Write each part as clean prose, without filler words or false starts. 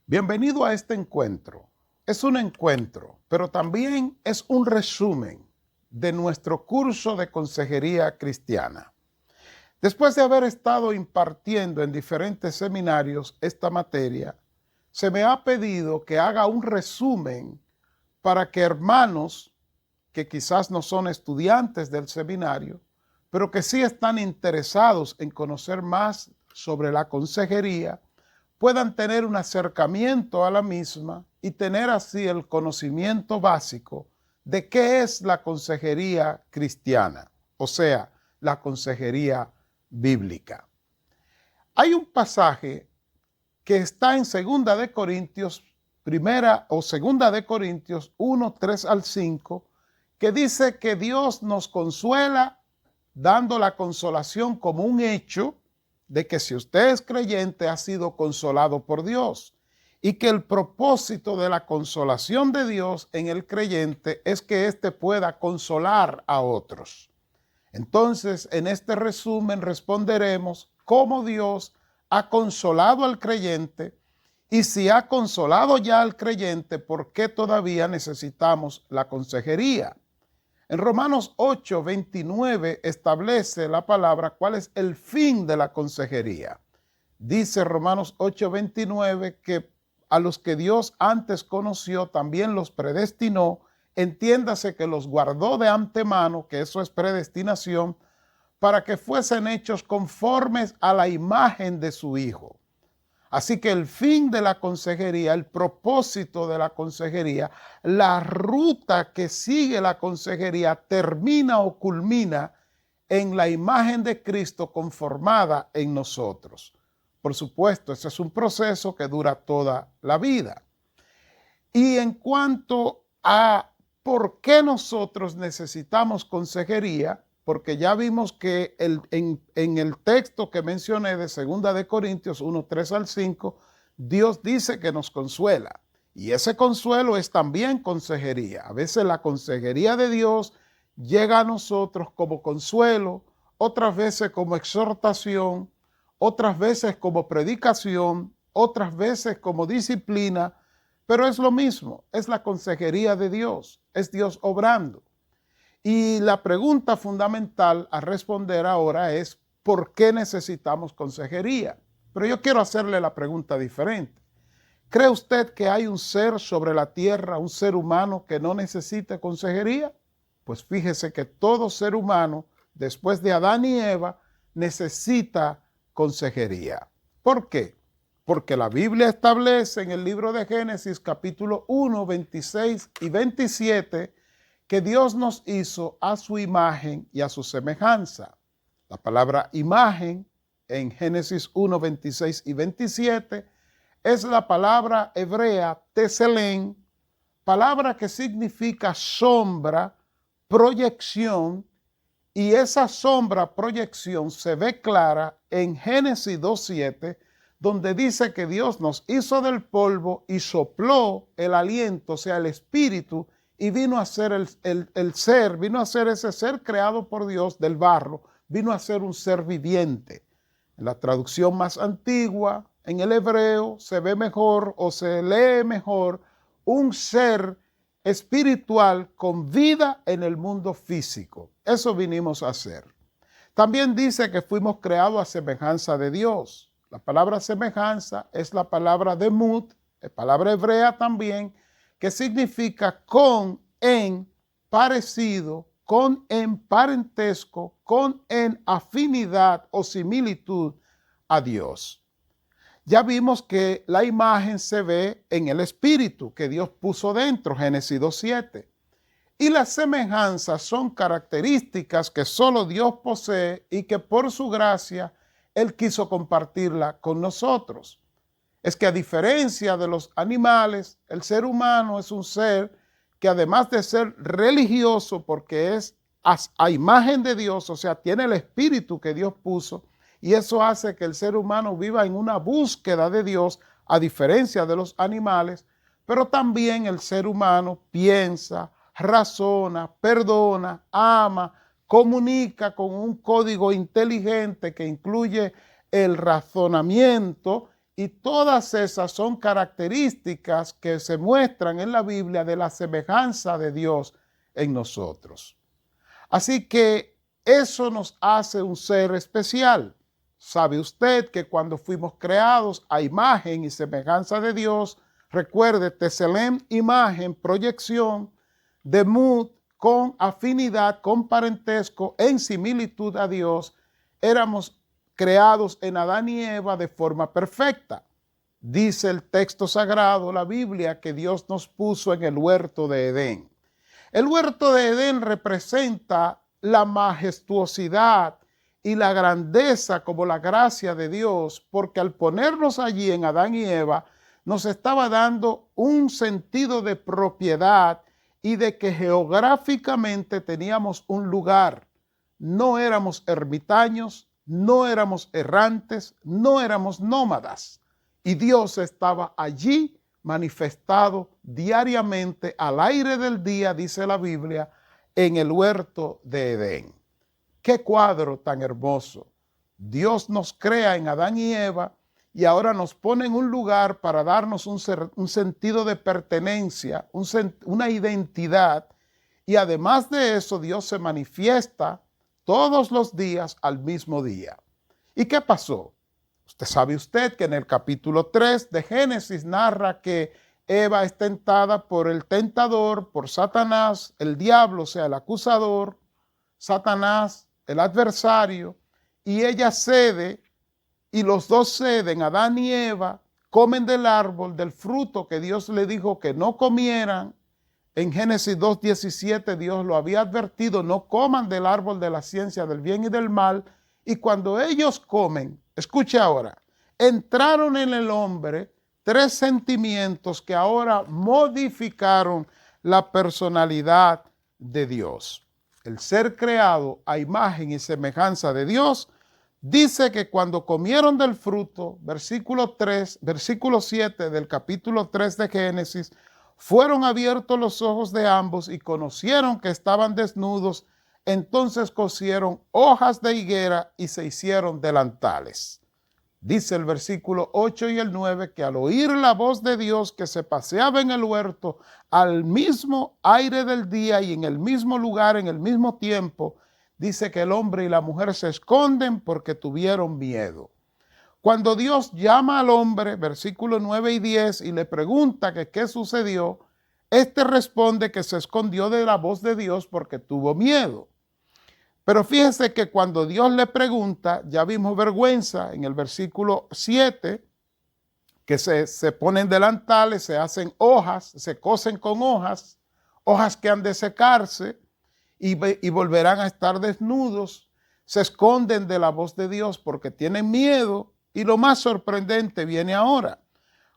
Bienvenido a este encuentro. Es un encuentro, pero también es un resumen de nuestro curso de consejería cristiana. Después de haber estado impartiendo en diferentes seminarios esta materia, se me ha pedido que haga un resumen para que hermanos que quizás no son estudiantes del seminario, pero que sí están interesados en conocer más sobre la consejería, puedan tener un acercamiento a la misma y tener así el conocimiento básico de qué es la consejería cristiana, o sea, la consejería bíblica. Hay un pasaje que está en 2 de Corintios 1, 3 al 5, que dice que Dios nos consuela dando la consolación como un hecho de que si usted es creyente ha sido consolado por Dios y que el propósito de la consolación de Dios en el creyente es que éste pueda consolar a otros. Entonces, en este resumen responderemos cómo Dios ha consolado al creyente y si ha consolado ya al creyente, ¿por qué todavía necesitamos la consejería? En Romanos 8, 29 establece la palabra cuál es el fin de la consejería. Dice Romanos 8, 29 que a los que Dios antes conoció también los predestinó, entiéndase que los guardó de antemano, que eso es predestinación, para que fuesen hechos conformes a la imagen de su Hijo. Así que el fin de la consejería, el propósito de la consejería, la ruta que sigue la consejería termina o culmina en la imagen de Cristo conformada en nosotros. Por supuesto, ese es un proceso que dura toda la vida. Y en cuanto a por qué nosotros necesitamos consejería, porque ya vimos que en el texto que mencioné de 2 de Corintios 1, 3 al 5, Dios dice que nos consuela. Y ese consuelo es también consejería. A veces la consejería de Dios llega a nosotros como consuelo, otras veces como exhortación, otras veces como predicación, otras veces como disciplina, pero es lo mismo, es la consejería de Dios, es Dios obrando. Y la pregunta fundamental a responder ahora es, ¿por qué necesitamos consejería? Pero yo quiero hacerle la pregunta diferente. ¿Cree usted que hay un ser sobre la tierra, un ser humano que no necesite consejería? Pues fíjese que todo ser humano, después de Adán y Eva, necesita consejería. ¿Por qué? Porque la Biblia establece en el libro de Génesis capítulo 1, 26 y 27 que Dios nos hizo a su imagen y a su semejanza. La palabra imagen en Génesis 1, 26 y 27 es la palabra hebrea teselén, palabra que significa sombra, proyección, y esa sombra, proyección se ve clara en Génesis 2:7, donde dice que Dios nos hizo del polvo y sopló el aliento, o sea, el espíritu, y vino a ser el ser, vino a ser ese ser creado por Dios del barro, vino a ser un ser viviente. En la traducción más antigua, en el hebreo, se ve mejor o se lee mejor un ser espiritual con vida en el mundo físico. Eso vinimos a hacer. También dice que fuimos creados a semejanza de Dios. La palabra semejanza es la palabra demut, palabra hebrea también, que significa con, en, parecido, con, en parentesco, con, en afinidad o similitud a Dios. Ya vimos que la imagen se ve en el espíritu que Dios puso dentro, Génesis 2:7. Y las semejanzas son características que solo Dios posee y que por su gracia Él quiso compartirla con nosotros. Es que a diferencia de los animales, el ser humano es un ser que además de ser religioso porque es a imagen de Dios, o sea, tiene el espíritu que Dios puso, y eso hace que el ser humano viva en una búsqueda de Dios a diferencia de los animales, pero también el ser humano piensa, razona, perdona, ama, comunica con un código inteligente que incluye el razonamiento Y todas esas son características que se muestran en la Biblia de la semejanza de Dios en nosotros. Así que eso nos hace un ser especial. ¿Sabe usted que cuando fuimos creados a imagen y semejanza de Dios, recuerde, Tselem, imagen, proyección, Demut, con afinidad, con parentesco, en similitud a Dios, éramos creados en Adán y Eva de forma perfecta? Dice el texto sagrado, la Biblia, que Dios nos puso en el huerto de Edén. El huerto de Edén representa la majestuosidad y la grandeza como la gracia de Dios, porque al ponernos allí en Adán y Eva, nos estaba dando un sentido de propiedad y de que geográficamente teníamos un lugar. No éramos ermitaños, no éramos errantes, no éramos nómadas. Y Dios estaba allí manifestado diariamente al aire del día, dice la Biblia, en el huerto de Edén. ¡Qué cuadro tan hermoso! Dios nos crea en Adán y Eva y ahora nos pone en un lugar para darnos un sentido de pertenencia, una identidad. Y además de eso, Dios se manifiesta todos los días al mismo día. ¿Y qué pasó? Sabe usted que en el capítulo 3 de Génesis narra que Eva es tentada por el tentador, por Satanás, el diablo, o sea, el acusador, Satanás, el adversario, y ella cede, y los dos ceden, Adán y Eva, comen del árbol, del fruto que Dios le dijo que no comieran. En Génesis 2:17 Dios lo había advertido, no coman del árbol de la ciencia del bien y del mal, y cuando ellos comen, escuche ahora, entraron en el hombre 3 sentimientos que ahora modificaron la personalidad de Dios. El ser creado a imagen y semejanza de Dios, dice que cuando comieron del fruto, versículo 7 del capítulo 3 de Génesis, fueron abiertos los ojos de ambos y conocieron que estaban desnudos, entonces cosieron hojas de higuera y se hicieron delantales. Dice el versículo 8 y el 9 que al oír la voz de Dios que se paseaba en el huerto al mismo aire del día y en el mismo lugar, en el mismo tiempo, dice que el hombre y la mujer se esconden porque tuvieron miedo. Cuando Dios llama al hombre, versículos 9 y 10, y le pregunta que qué sucedió, éste responde que se escondió de la voz de Dios porque tuvo miedo. Pero fíjese que cuando Dios le pregunta, ya vimos vergüenza en el versículo 7, que se ponen delantales, se hacen hojas, se cosen con hojas, hojas que han de secarse y volverán a estar desnudos, se esconden de la voz de Dios porque tienen miedo. Y lo más sorprendente viene ahora.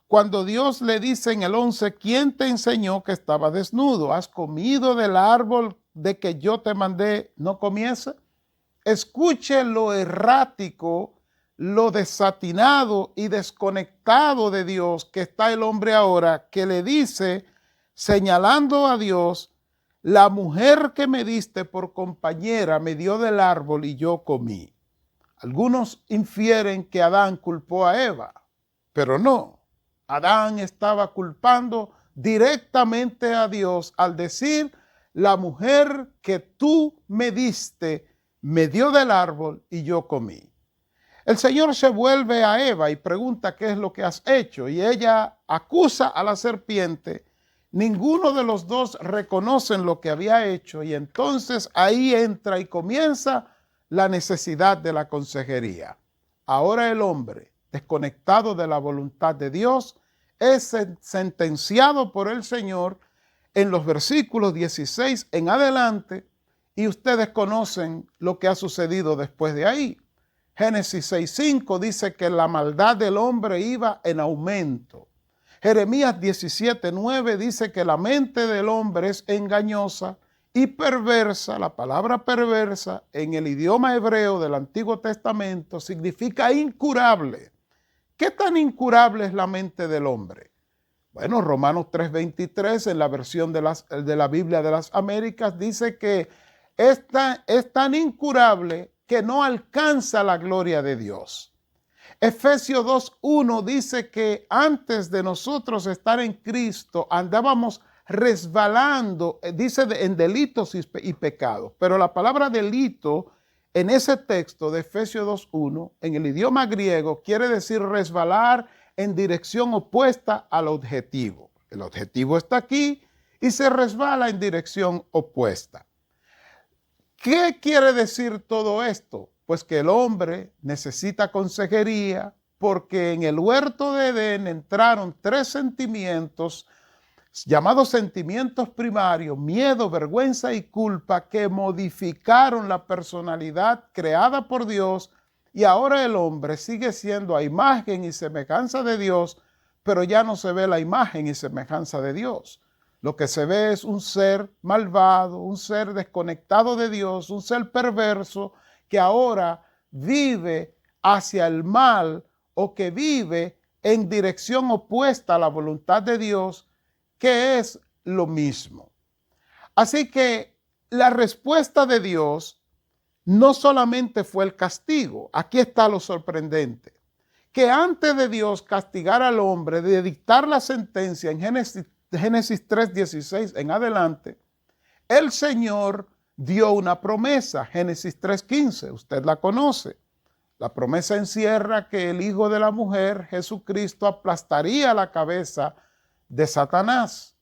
Cuando Dios le dice en el 11, ¿quién te enseñó que estaba desnudo? ¿Has comido del árbol de que yo te mandé no comiese? Escuche lo errático, lo desatinado y desconectado de Dios que está el hombre ahora, que le dice, señalando a Dios, la mujer que me diste por compañera me dio del árbol y yo comí. Algunos infieren que Adán culpó a Eva, pero no. Adán estaba culpando directamente a Dios al decir, la mujer que tú me diste me dio del árbol y yo comí. El Señor se vuelve a Eva y pregunta qué es lo que has hecho, y ella acusa a la serpiente. Ninguno de los dos reconocen lo que había hecho, y entonces ahí entra y comienza la necesidad de la consejería. Ahora el hombre, desconectado de la voluntad de Dios, es sentenciado por el Señor en los versículos 16 en adelante, y ustedes conocen lo que ha sucedido después de ahí. Génesis 6:5 dice que la maldad del hombre iba en aumento. Jeremías 17:9 dice que la mente del hombre es engañosa y perversa. La palabra perversa en el idioma hebreo del Antiguo Testamento significa incurable. ¿Qué tan incurable es la mente del hombre? Bueno, Romanos 3:23 en la versión de la Biblia de las Américas dice que es tan incurable que no alcanza la gloria de Dios. Efesios 2:1 dice que antes de nosotros estar en Cristo andábamos resbalando, dice en delitos y pecados, pero la palabra delito en ese texto de Efesios 2:1 en el idioma griego quiere decir resbalar en dirección opuesta al objetivo. El objetivo está aquí y se resbala en dirección opuesta. ¿Qué quiere decir todo esto? Pues que el hombre necesita consejería porque en el huerto de Edén entraron 3 sentimientos llamados sentimientos primarios, miedo, vergüenza y culpa, que modificaron la personalidad creada por Dios, y ahora el hombre sigue siendo a imagen y semejanza de Dios, pero ya no se ve la imagen y semejanza de Dios. Lo que se ve es un ser malvado, un ser desconectado de Dios, un ser perverso que ahora vive hacia el mal o que vive en dirección opuesta a la voluntad de Dios, que es lo mismo. Así que la respuesta de Dios no solamente fue el castigo. Aquí está lo sorprendente, que antes de Dios castigar al hombre, de dictar la sentencia en Génesis 3:16 en adelante, el Señor dio una promesa, Génesis 3:15, usted la conoce. La promesa encierra que el Hijo de la Mujer, Jesucristo, aplastaría la cabeza de Satanás.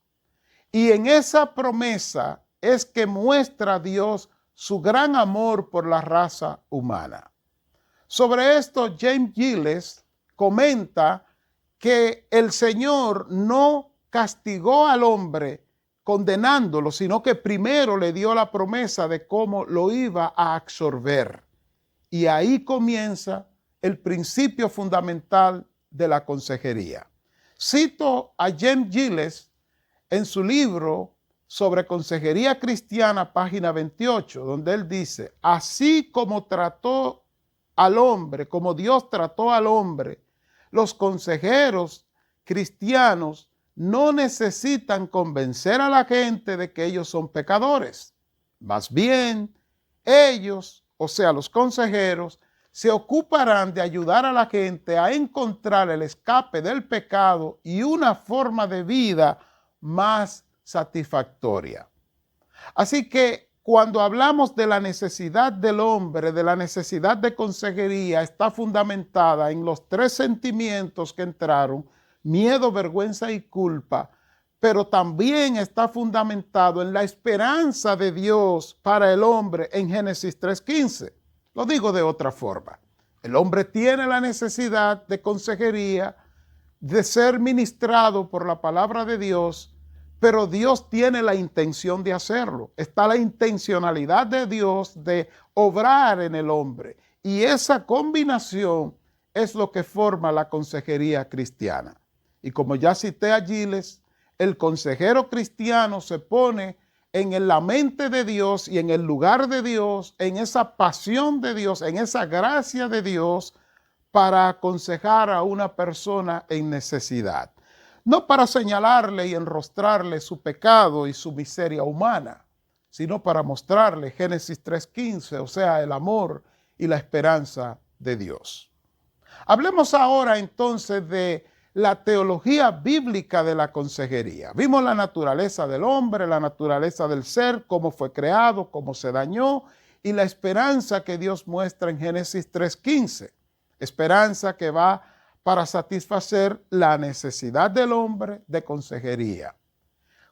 Y en esa promesa es que muestra Dios su gran amor por la raza humana. Sobre esto, James Giles comenta que el Señor no castigó al hombre condenándolo, sino que primero le dio la promesa de cómo lo iba a absorber. Y ahí comienza el principio fundamental de la consejería. Cito a James Giles en su libro sobre consejería cristiana, página 28, donde él dice: así como trató al hombre, como Dios trató al hombre, los consejeros cristianos no necesitan convencer a la gente de que ellos son pecadores. Más bien, ellos, o sea, los consejeros, se ocuparán de ayudar a la gente a encontrar el escape del pecado y una forma de vida más satisfactoria. Así que cuando hablamos de la necesidad del hombre, de la necesidad de consejería, está fundamentada en los 3 sentimientos que entraron: miedo, vergüenza y culpa, pero también está fundamentado en la esperanza de Dios para el hombre en Génesis 3:15. Lo digo de otra forma. El hombre tiene la necesidad de consejería, de ser ministrado por la palabra de Dios, pero Dios tiene la intención de hacerlo. Está la intencionalidad de Dios de obrar en el hombre. Y esa combinación es lo que forma la consejería cristiana. Y como ya cité a Giles, el consejero cristiano se pone en la mente de Dios y en el lugar de Dios, en esa pasión de Dios, en esa gracia de Dios, para aconsejar a una persona en necesidad. No para señalarle y enrostrarle su pecado y su miseria humana, sino para mostrarle Génesis 3:15, o sea, el amor y la esperanza de Dios. Hablemos ahora entonces de la teología bíblica de la consejería. Vimos la naturaleza del hombre, la naturaleza del ser, cómo fue creado, cómo se dañó, y la esperanza que Dios muestra en Génesis 3:15. Esperanza que va para satisfacer la necesidad del hombre de consejería.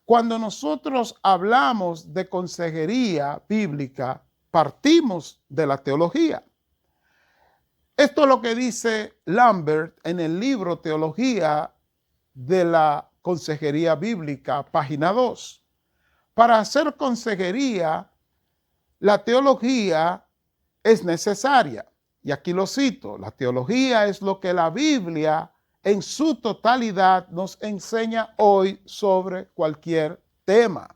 Cuando nosotros hablamos de consejería bíblica, partimos de la teología. Esto es lo que dice Lambert en el libro Teología de la Consejería Bíblica, página 2. Para hacer consejería, la teología es necesaria. Y aquí lo cito: la teología es lo que la Biblia en su totalidad nos enseña hoy sobre cualquier tema.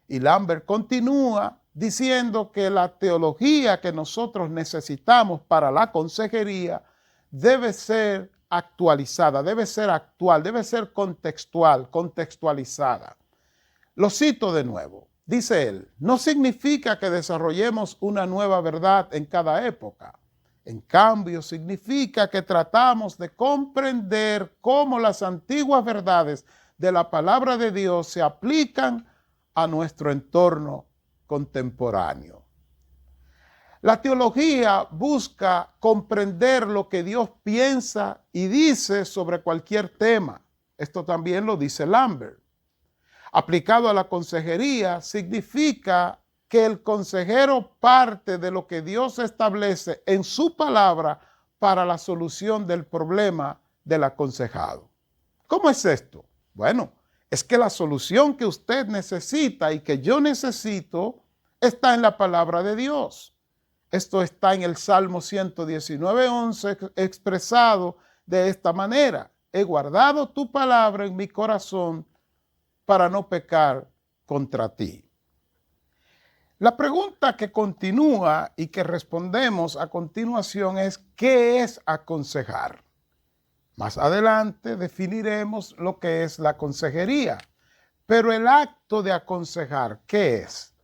Y Lambert continúa diciendo que la teología que nosotros necesitamos para la consejería debe ser actualizada, debe ser actual, debe ser contextual, contextualizada. Lo cito de nuevo. Dice él: no significa que desarrollemos una nueva verdad en cada época. En cambio, significa que tratamos de comprender cómo las antiguas verdades de la palabra de Dios se aplican a nuestro entorno contemporáneo. La teología busca comprender lo que Dios piensa y dice sobre cualquier tema. Esto también lo dice Lambert. Aplicado a la consejería, significa que el consejero parte de lo que Dios establece en su palabra para la solución del problema del aconsejado. ¿Cómo es esto? Bueno, es que la solución que usted necesita y que yo necesito está en la palabra de Dios. Esto está en el Salmo 119:11 expresado de esta manera. He guardado tu palabra en mi corazón para no pecar contra ti. La pregunta que continúa y que respondemos a continuación es: ¿qué es aconsejar? Más adelante definiremos lo que es la consejería, pero el acto de aconsejar, ¿qué es?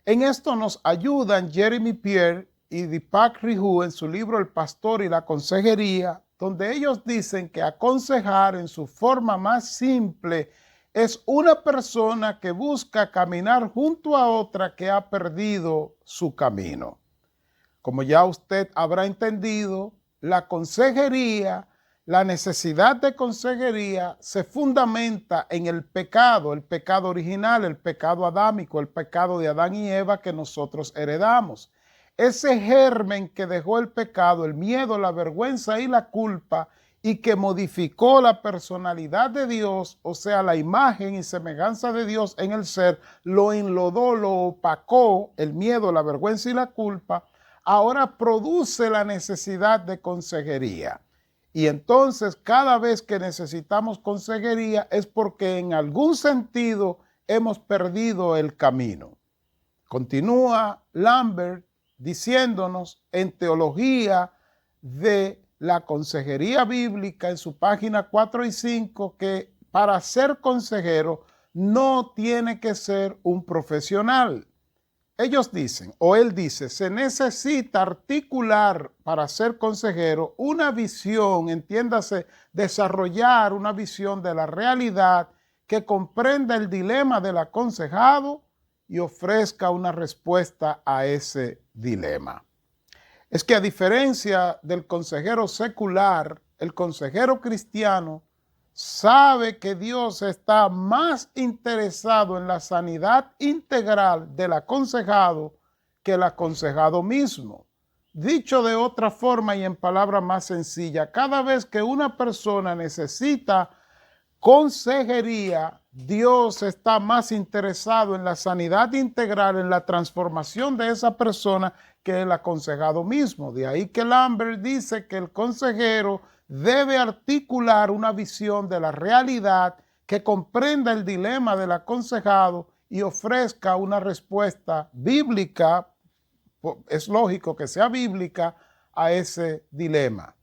En esto nos ayudan Jeremy Pierre y Deepak Rihu en su libro El Pastor y la Consejería, donde ellos dicen que aconsejar en su forma más simple es una persona que busca caminar junto a otra que ha perdido su camino. Como ya usted habrá entendido, la consejería, la necesidad de consejería se fundamenta en el pecado original, el pecado adámico, el pecado de Adán y Eva que nosotros heredamos. Ese germen que dejó el pecado, el miedo, la vergüenza y la culpa, y que modificó la personalidad de Dios, o sea, la imagen y semejanza de Dios en el ser, lo enlodó, lo opacó, el miedo, la vergüenza y la culpa, ahora produce la necesidad de consejería. Y entonces, cada vez que necesitamos consejería es porque en algún sentido hemos perdido el camino. Continúa Lambert diciéndonos en Teología de la Consejería Bíblica en su página 4 y 5 que para ser consejero no tiene que ser un profesional. Ellos dicen, o él dice, se necesita articular para ser consejero una visión, entiéndase, desarrollar una visión de la realidad que comprenda el dilema del aconsejado y ofrezca una respuesta a ese dilema. Es que a diferencia del consejero secular, el consejero cristiano sabe que Dios está más interesado en la sanidad integral del aconsejado que el aconsejado mismo. Dicho de otra forma y en palabras más sencillas, cada vez que una persona necesita consejería, Dios está más interesado en la sanidad integral, en la transformación de esa persona que el aconsejado mismo. De ahí que Lambert dice que el consejero debe articular una visión de la realidad que comprenda el dilema del aconsejado y ofrezca una respuesta bíblica, es lógico que sea bíblica, a ese dilema.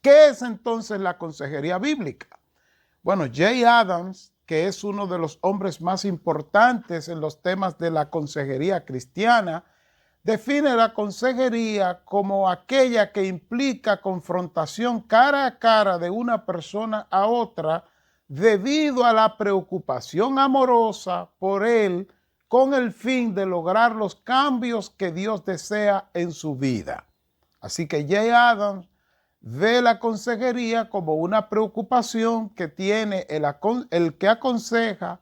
¿Qué es entonces la consejería bíblica? Bueno, Jay Adams, que es uno de los hombres más importantes en los temas de la consejería cristiana, define la consejería como aquella que implica confrontación cara a cara de una persona a otra debido a la preocupación amorosa por él con el fin de lograr los cambios que Dios desea en su vida. Así que Jay Adams ve la consejería como una preocupación que tiene el que aconseja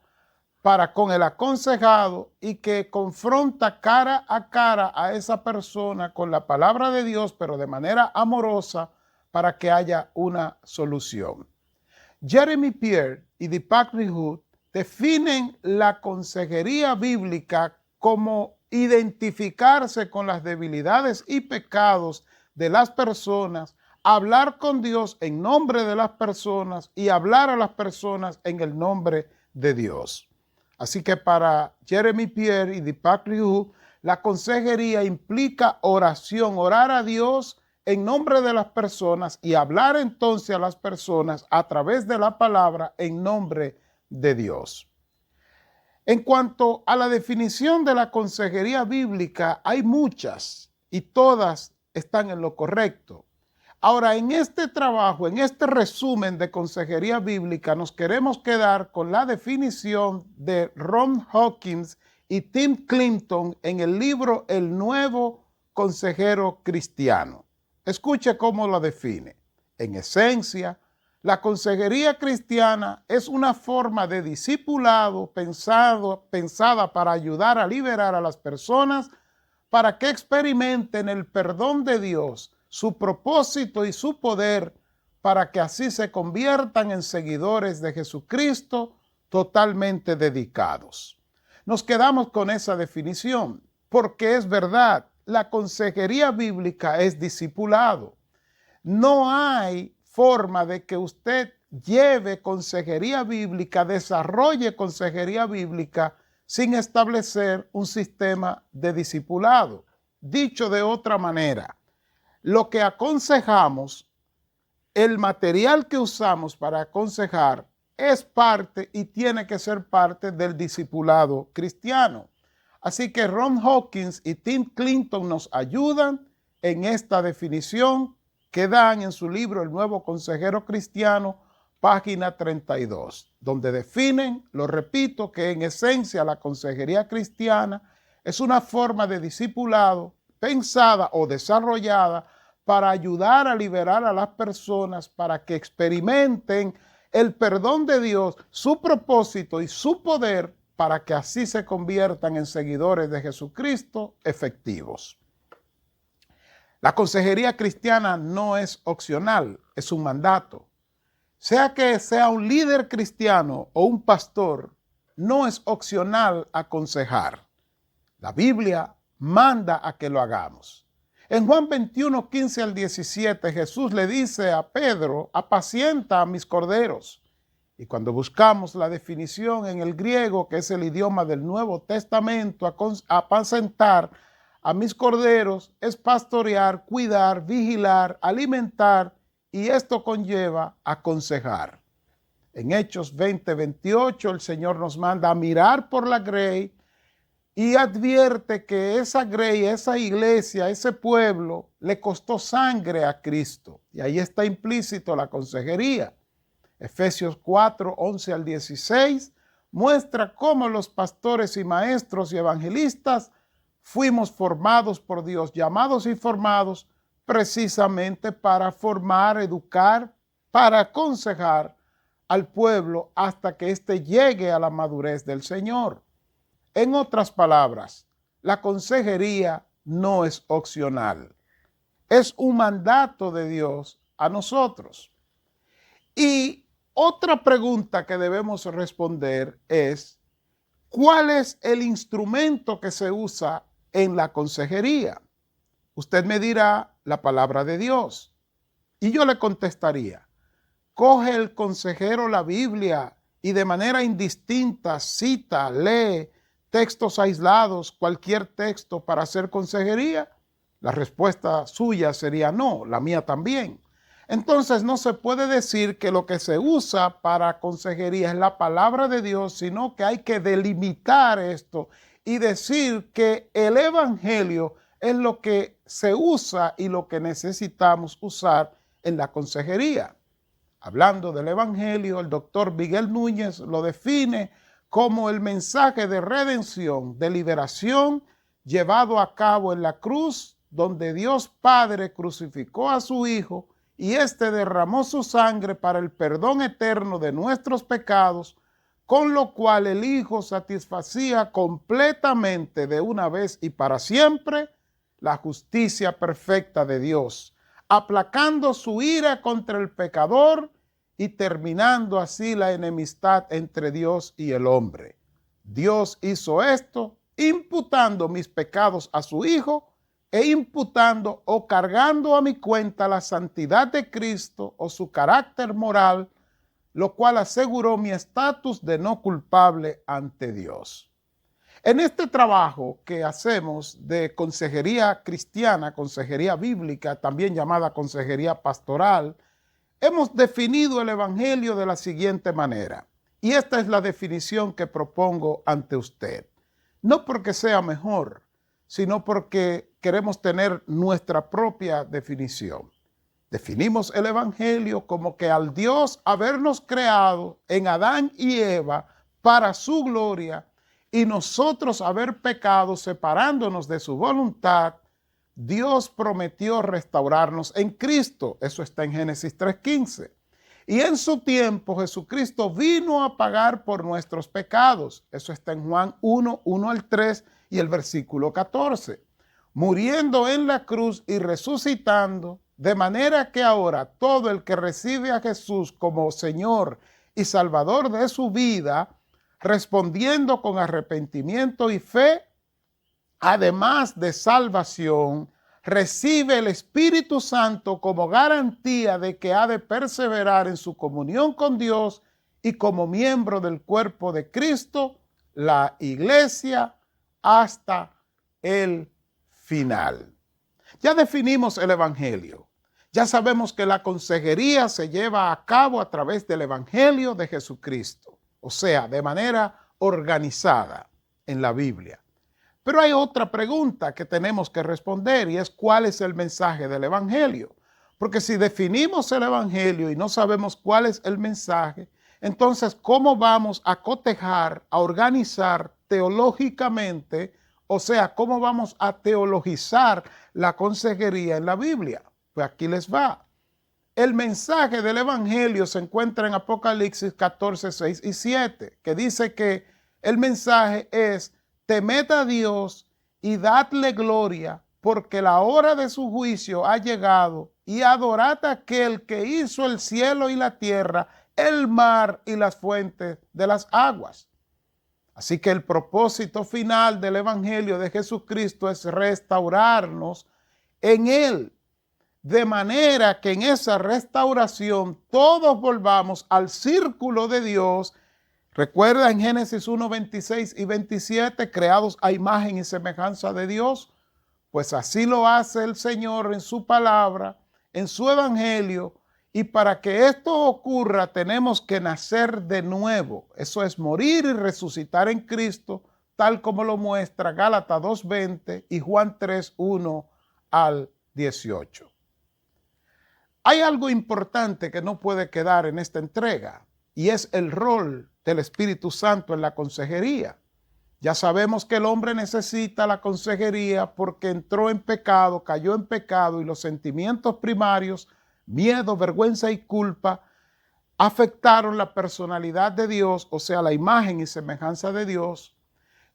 para con el aconsejado y que confronta cara a esa persona con la palabra de Dios, pero de manera amorosa para que haya una solución. Jeremy Pierre y Deepak Rihu definen la consejería bíblica como identificarse con las debilidades y pecados de las personas, hablar con Dios en nombre de las personas y hablar a las personas en el nombre de Dios. Así que para Jeremy Pierre y Deepak Rihu, la consejería implica oración, orar a Dios en nombre de las personas y hablar entonces a las personas a través de la palabra en nombre de Dios. En cuanto a la definición de la consejería bíblica, hay muchas y todas están en lo correcto. Ahora, en este trabajo, en este resumen de consejería bíblica, nos queremos quedar con la definición de Ron Hawkins y Tim Clinton en el libro El Nuevo Consejero Cristiano. Escuche cómo lo define. En esencia, la consejería cristiana es una forma de discipulado pensada para ayudar a liberar a las personas para que experimenten el perdón de Dios, su propósito y su poder, para que así se conviertan en seguidores de Jesucristo totalmente dedicados. Nos quedamos con esa definición porque es verdad, la consejería bíblica es discipulado. No hay forma de que usted lleve consejería bíblica, desarrolle consejería bíblica sin establecer un sistema de discipulado. Dicho de otra manera, lo que aconsejamos, el material que usamos para aconsejar es parte y tiene que ser parte del discipulado cristiano. Así que Ron Hawkins y Tim Clinton nos ayudan en esta definición que dan en su libro El Nuevo Consejero Cristiano, página 32, donde definen, lo repito, que en esencia la consejería cristiana es una forma de discipulado pensada o desarrollada para ayudar a liberar a las personas para que experimenten el perdón de Dios, su propósito y su poder para que así se conviertan en seguidores de Jesucristo efectivos. La consejería cristiana no es opcional, es un mandato. Sea que sea un líder cristiano o un pastor, no es opcional aconsejar. La Biblia manda a que lo hagamos. En Juan 21, 15 al 17, Jesús le dice a Pedro, apacienta a mis corderos. Y cuando buscamos la definición en el griego, que es el idioma del Nuevo Testamento, apacentar a mis corderos es pastorear, cuidar, vigilar, alimentar, y esto conlleva aconsejar. En Hechos 20, 28, el Señor nos manda a mirar por la grey y advierte que esa grey, esa iglesia, ese pueblo, le costó sangre a Cristo. Y ahí está implícito la consejería. Efesios 4, 11 al 16 muestra cómo los pastores y maestros y evangelistas fuimos formados por Dios, llamados y formados precisamente para formar, educar, para aconsejar al pueblo hasta que éste llegue a la madurez del Señor. En otras palabras, la consejería no es opcional, es un mandato de Dios a nosotros. Y otra pregunta que debemos responder es, ¿cuál es el instrumento que se usa en la consejería? Usted me dirá la palabra de Dios. Y yo le contestaría, coge el consejero la Biblia y de manera indistinta cita, lee textos aislados, cualquier texto para hacer consejería. La respuesta suya sería no, la mía también. Entonces no se puede decir que lo que se usa para consejería es la palabra de Dios, sino que hay que delimitar esto y decir que el evangelio es lo que se usa y lo que necesitamos usar en la consejería. Hablando del evangelio, el doctor Miguel Núñez lo define como el mensaje de redención, de liberación, llevado a cabo en la cruz, donde Dios Padre crucificó a su Hijo y éste derramó su sangre para el perdón eterno de nuestros pecados, con lo cual el Hijo satisfacía completamente de una vez y para siempre la justicia perfecta de Dios, aplacando su ira contra el pecador y terminando así la enemistad entre Dios y el hombre. Dios hizo esto imputando mis pecados a su Hijo e imputando o cargando a mi cuenta la santidad de Cristo o su carácter moral, lo cual aseguró mi estatus de no culpable ante Dios. En este trabajo que hacemos de consejería cristiana, consejería bíblica, también llamada consejería pastoral, hemos definido el evangelio de la siguiente manera. Y esta es la definición que propongo ante usted. No porque sea mejor, sino porque queremos tener nuestra propia definición. Definimos el Evangelio como que al Dios habernos creado en Adán y Eva para su gloria y nosotros haber pecado separándonos de su voluntad, Dios prometió restaurarnos en Cristo. Eso está en Génesis 3:15. Y en su tiempo Jesucristo vino a pagar por nuestros pecados. Eso está en Juan 1 al 3 y el versículo 14. Muriendo en la cruz y resucitando, de manera que ahora todo el que recibe a Jesús como Señor y Salvador de su vida, respondiendo con arrepentimiento y fe, además de salvación, recibe el Espíritu Santo como garantía de que ha de perseverar en su comunión con Dios y como miembro del cuerpo de Cristo, la iglesia, hasta el final. Ya definimos el Evangelio. Ya sabemos que la consejería se lleva a cabo a través del Evangelio de Jesucristo, o sea, de manera organizada en la Biblia. Pero hay otra pregunta que tenemos que responder y es ¿cuál es el mensaje del Evangelio? Porque si definimos el Evangelio y no sabemos cuál es el mensaje, entonces ¿cómo vamos a cotejar, a organizar teológicamente, o sea, cómo vamos a teologizar la consejería en la Biblia? Pues aquí les va. El mensaje del Evangelio se encuentra en Apocalipsis 14, 6 y 7, que dice que el mensaje es: temed a Dios y dadle gloria, porque la hora de su juicio ha llegado, y adorad a aquel que hizo el cielo y la tierra, el mar y las fuentes de las aguas. Así que el propósito final del Evangelio de Jesucristo es restaurarnos en Él, de manera que en esa restauración todos volvamos al círculo de Dios. Recuerda en Génesis 1, 26 y 27, creados a imagen y semejanza de Dios. Pues así lo hace el Señor en su palabra, en su Evangelio. Y para que esto ocurra tenemos que nacer de nuevo. Eso es morir y resucitar en Cristo, tal como lo muestra Gálatas 2:20 y Juan 3:1 al 18. Hay algo importante que no puede quedar en esta entrega y es el rol del Espíritu Santo en la consejería. Ya sabemos que el hombre necesita la consejería porque entró en pecado, cayó en pecado y los sentimientos primarios, miedo, vergüenza y culpa, afectaron la personalidad de Dios, o sea, la imagen y semejanza de Dios.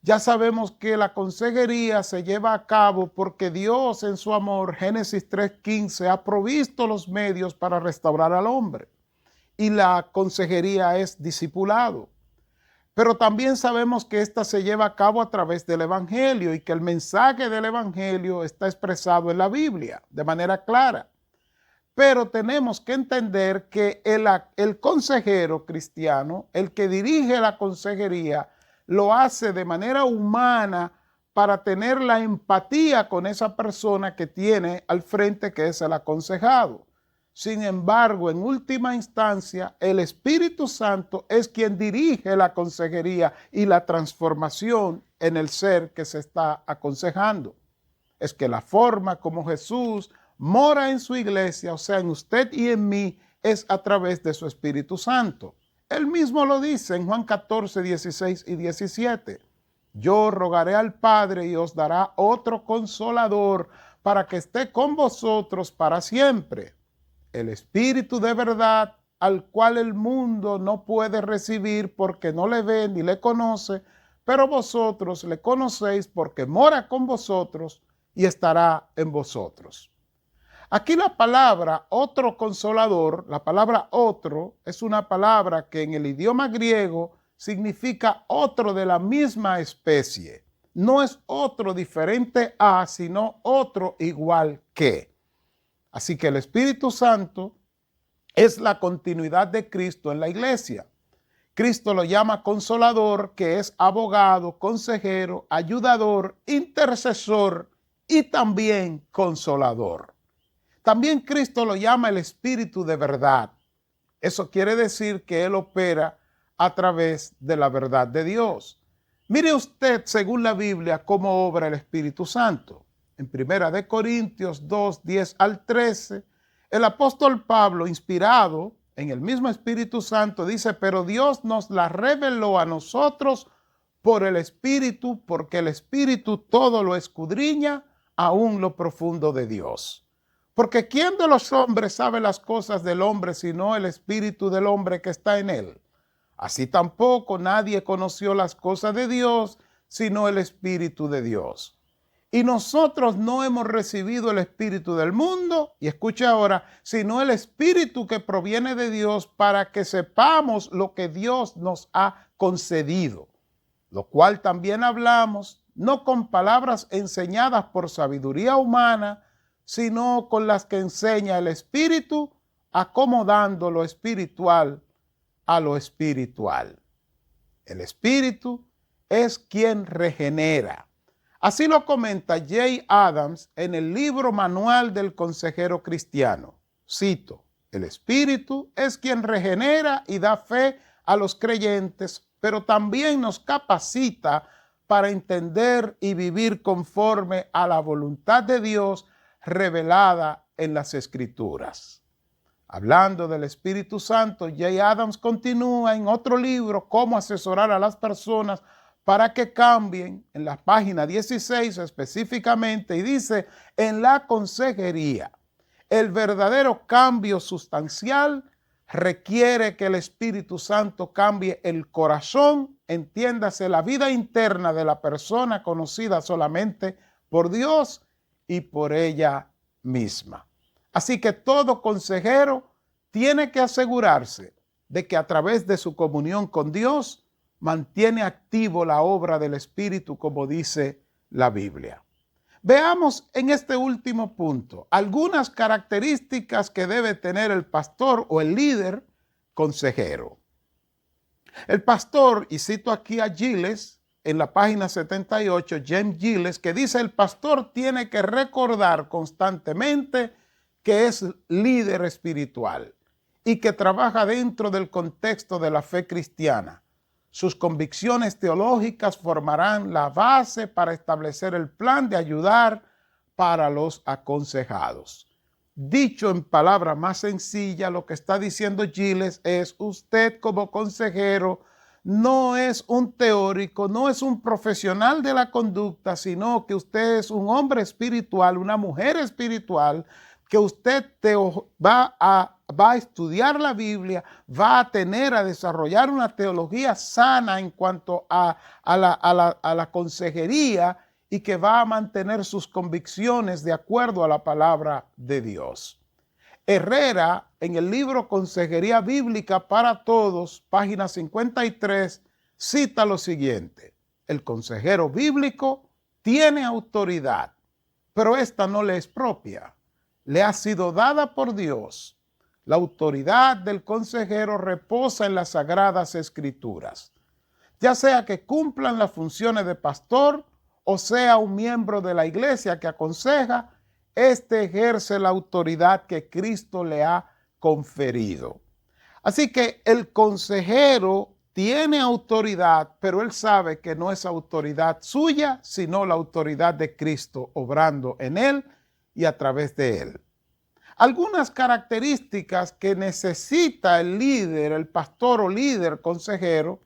Ya sabemos que la consejería se lleva a cabo porque Dios en su amor, Génesis 3:15, ha provisto los medios para restaurar al hombre. Y la consejería es discipulado. Pero también sabemos que esta se lleva a cabo a través del Evangelio y que el mensaje del Evangelio está expresado en la Biblia de manera clara. Pero tenemos que entender que el consejero cristiano, el que dirige la consejería, lo hace de manera humana para tener la empatía con esa persona que tiene al frente, que es el aconsejado. Sin embargo, en última instancia, el Espíritu Santo es quien dirige la consejería y la transformación en el ser que se está aconsejando. Es que la forma como Jesús mora en su iglesia, o sea, en usted y en mí, es a través de su Espíritu Santo. Él mismo lo dice en Juan 14, 16 y 17. Yo rogaré al Padre y os dará otro consolador para que esté con vosotros para siempre. El Espíritu de verdad, al cual el mundo no puede recibir porque no le ve ni le conoce, pero vosotros le conocéis porque mora con vosotros y estará en vosotros. Aquí la palabra otro consolador, la palabra otro, es una palabra que en el idioma griego significa otro de la misma especie. No es otro diferente a, sino otro igual que. Así que el Espíritu Santo es la continuidad de Cristo en la iglesia. Cristo lo llama consolador, que es abogado, consejero, ayudador, intercesor y también consolador. También Cristo lo llama el Espíritu de verdad. Eso quiere decir que Él opera a través de la verdad de Dios. Mire usted, según la Biblia, cómo obra el Espíritu Santo. En 1 Corintios 2, 10 al 13, el apóstol Pablo, inspirado en el mismo Espíritu Santo, dice: pero Dios nos la reveló a nosotros por el Espíritu, porque el Espíritu todo lo escudriña, aún lo profundo de Dios. Porque ¿quién de los hombres sabe las cosas del hombre sino el Espíritu del hombre que está en él? Así tampoco nadie conoció las cosas de Dios sino el Espíritu de Dios. Y nosotros no hemos recibido el espíritu del mundo, y escuche ahora, sino el Espíritu que proviene de Dios, para que sepamos lo que Dios nos ha concedido, lo cual también hablamos, no con palabras enseñadas por sabiduría humana, sino con las que enseña el Espíritu, acomodando lo espiritual a lo espiritual. El Espíritu es quien regenera. Así lo comenta Jay Adams en el libro Manual del Consejero Cristiano. Cito: el Espíritu es quien regenera y da fe a los creyentes, pero también nos capacita para entender y vivir conforme a la voluntad de Dios revelada en las Escrituras. Hablando del Espíritu Santo, Jay Adams continúa en otro libro, Cómo asesorar a las personas para que cambien, en la página 16 específicamente, y dice: en la consejería, el verdadero cambio sustancial requiere que el Espíritu Santo cambie el corazón, entiéndase, la vida interna de la persona conocida solamente por Dios y por ella misma. Así que todo consejero tiene que asegurarse de que a través de su comunión con Dios mantiene activo la obra del Espíritu, como dice la Biblia. Veamos en este último punto algunas características que debe tener el pastor o el líder consejero. El pastor, y cito aquí a Giles en la página 78, James Giles, que dice: el pastor tiene que recordar constantemente que es líder espiritual y que trabaja dentro del contexto de la fe cristiana. Sus convicciones teológicas formarán la base para establecer el plan de ayudar para los aconsejados. Dicho en palabras más sencillas, lo que está diciendo Giles es: usted como consejero no es un teórico, no es un profesional de la conducta, sino que usted es un hombre espiritual, una mujer espiritual, que usted va a estudiar la Biblia, va a desarrollar una teología sana en cuanto a la consejería, y que va a mantener sus convicciones de acuerdo a la palabra de Dios. Herrera, en el libro Consejería Bíblica para Todos, página 53, cita lo siguiente: el consejero bíblico tiene autoridad, pero esta no le es propia. Le ha sido dada por Dios. La autoridad del consejero reposa en las Sagradas Escrituras. Ya sea que cumplan las funciones de pastor o sea un miembro de la iglesia que aconseja, este ejerce la autoridad que Cristo le ha conferido. Así que el consejero tiene autoridad, pero él sabe que no es autoridad suya, sino la autoridad de Cristo obrando en él y a través de él. Algunas características que necesita el líder, el pastor o líder consejero,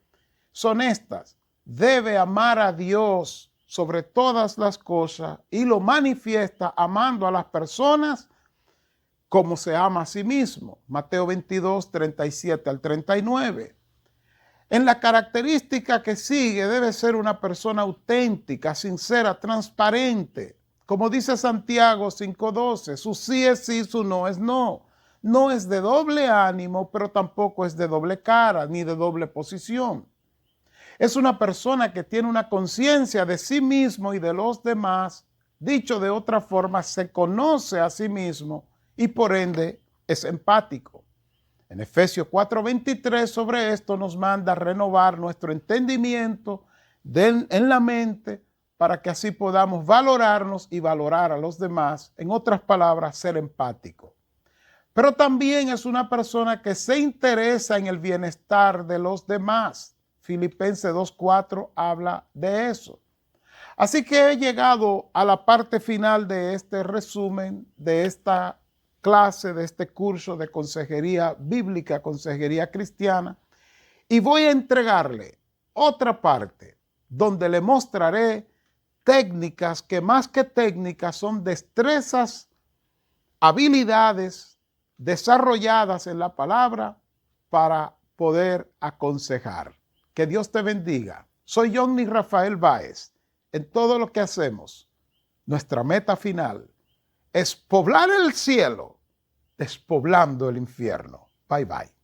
son estas: debe amar a Dios sobre todas las cosas y lo manifiesta amando a las personas como se ama a sí mismo. Mateo 22, 37 al 39. En la característica que sigue, debe ser una persona auténtica, sincera, transparente. Como dice Santiago 5:12, su sí es sí, su no es no. No es de doble ánimo, pero tampoco es de doble cara, ni de doble posición. Es una persona que tiene una conciencia de sí mismo y de los demás. Dicho de otra forma, se conoce a sí mismo y por ende es empático. En Efesios 4:23 sobre esto nos manda a renovar nuestro entendimiento en la mente, para que así podamos valorarnos y valorar a los demás. En otras palabras, ser empático. Pero también es una persona que se interesa en el bienestar de los demás. Filipenses 2:4 habla de eso. Así que he llegado a la parte final de este resumen, de esta clase, de este curso de consejería bíblica, consejería cristiana, y voy a entregarle otra parte donde le mostraré técnicas que más que técnicas son destrezas, habilidades desarrolladas en la palabra para poder aconsejar. Que Dios te bendiga. Soy Johnny Rafael Báez. En todo lo que hacemos, nuestra meta final es poblar el cielo, despoblando el infierno. Bye, bye.